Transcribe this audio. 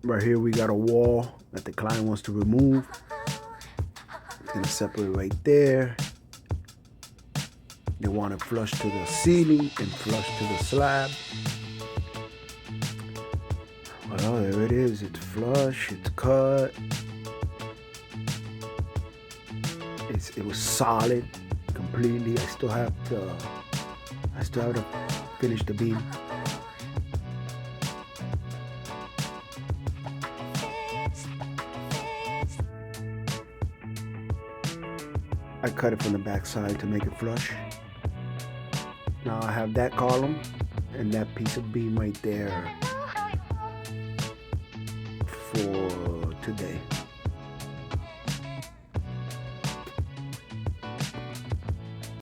Right here we got a wall that the client wants to remove. It's gonna separate right there. They want it flush to the ceiling and flush to the slab. Well, there it is. It's flush. It's cut. It was solid completely. I still have to finish the beam. I cut it from the back side to make it flush. Now I have that column and that piece of beam right there for today.